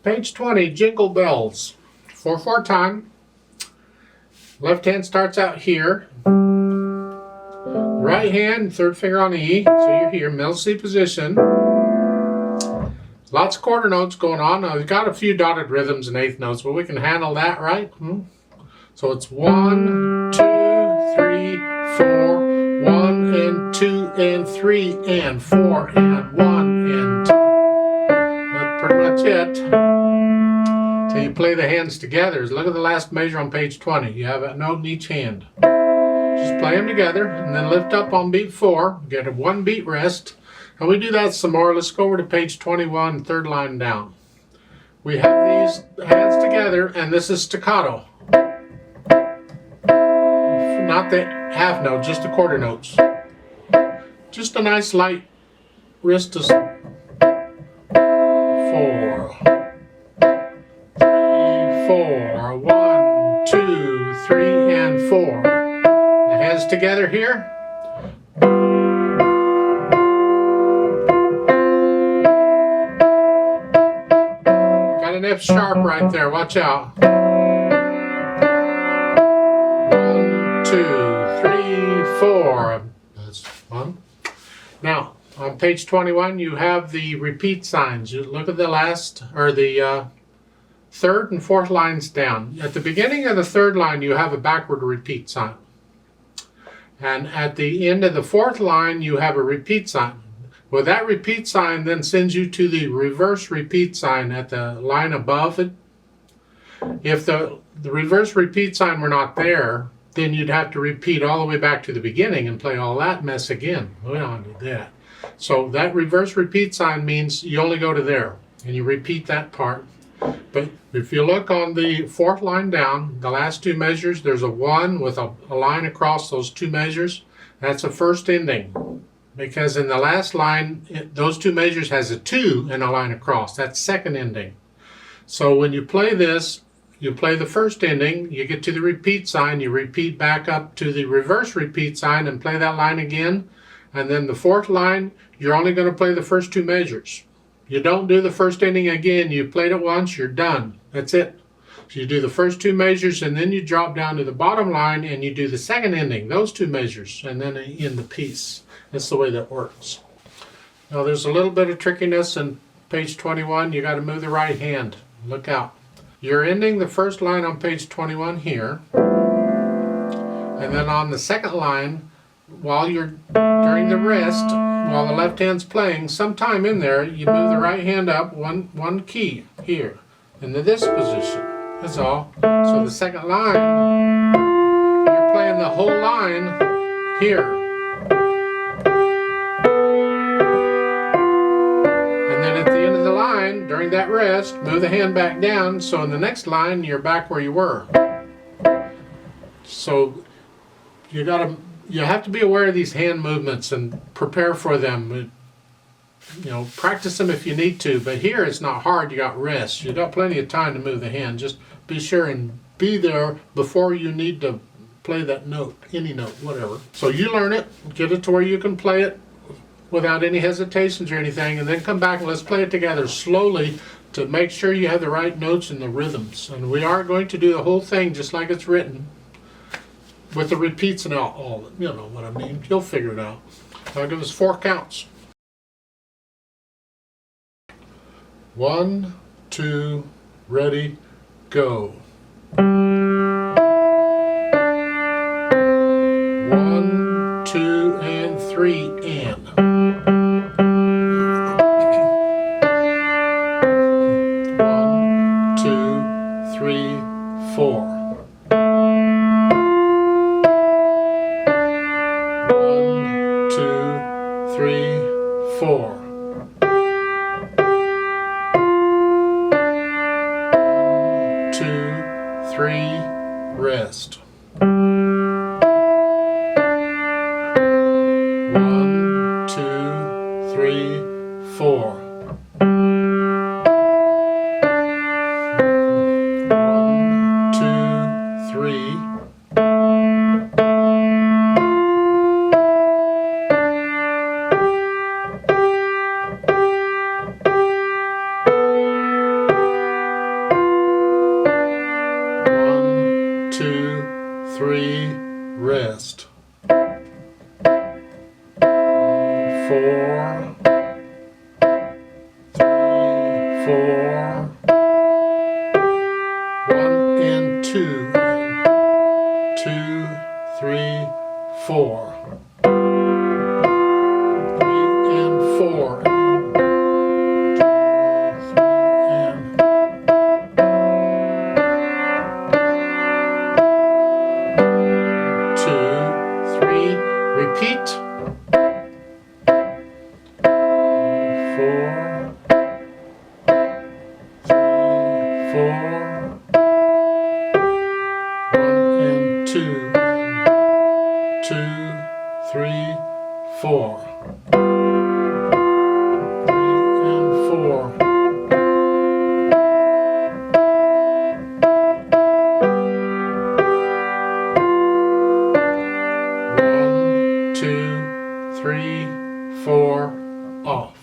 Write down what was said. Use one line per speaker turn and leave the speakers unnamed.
Page 20, Jingle Bells. 4/4 time. Left hand starts out here. Right hand, third finger on the E, so you're here, middle C position. Lots of quarter notes going on. Now, we've got a few dotted rhythms and eighth notes, but we can handle that, right? So it's 1, 2, 3, 4, 1 and 2 and 3 and 4 and 1 and 2. That's pretty much it. Till you play the hands together. Look at the last measure on page 20. You have a note in each hand. Just play them together and then lift up on beat 4. Get a 1 beat rest. And we do that some more. Let's go over to page 21, third line down. We have these hands together and this is staccato. Not the half note, just the quarter notes. Just a nice light wrist to 4, 3, 4, 1, 2, 3, and 4. The hands together here. Got an F sharp right there, watch out. 2, 3, 4. That's 1. Now, on page 21, you have the repeat signs. You look at the last, or the third and fourth lines down. At the beginning of the third line, you have a backward repeat sign. And at the end of the fourth line, you have a repeat sign. Well, that repeat sign then sends you to the reverse repeat sign at the line above it. If the reverse repeat sign were not there, then you'd have to repeat all the way back to the beginning and play all that mess again. We don't do that. So that reverse repeat sign means you only go to there and you repeat that part. But if you look on the fourth line down, the last two measures, there's a 1 with a line across those two measures. That's a first ending. Because in the last line, those two measures has a 2 and a line across. That's second ending. So when you play this, you play the first ending, you get to the repeat sign, you repeat back up to the reverse repeat sign and play that line again. And then the fourth line, you're only going to play the first two measures. You don't do the first ending again. You played it once, you're done. That's it. So you do the first two measures and then you drop down to the bottom line and you do the second ending, those two measures, and then end the piece. That's the way that works. Now there's a little bit of trickiness in page 21. You got to move the right hand. Look out. You're ending the first line on page 21 here, and then on the second line, while you're during the rest, while the left hand's playing, sometime in there, you move the right hand up one key here into this position. That's all. So the second line, you're playing the whole line here. During that rest, move the hand back down, so in the next line you're back where you were. So you have to be aware of these hand movements and prepare for them. You know, practice them if you need to, but here it's not hard. You got rest. You got plenty of time to move the hand. Just be sure and be there before you need to play that note, any note, whatever. So you learn it, get it to where you can play it without any hesitations or anything, and then come back and let's play it together slowly to make sure you have the right notes and the rhythms. And we are going to do the whole thing just like it's written with the repeats and all. You know what I mean. You'll figure it out. I'll give us 4 counts. 1, 2, ready, go. 1, 2, and 3, and. 4. 1, 2, 3, 4. 1, 2, 3, rest. 1, 2, 3, 4. 1, 4, 1 and 2, 2, 3, 4, 3 and 4, 2, 3, repeat. 4, 4, 1 and 2, 2, 3, 4, 3 and 4, 1, 2, 3, 4, off.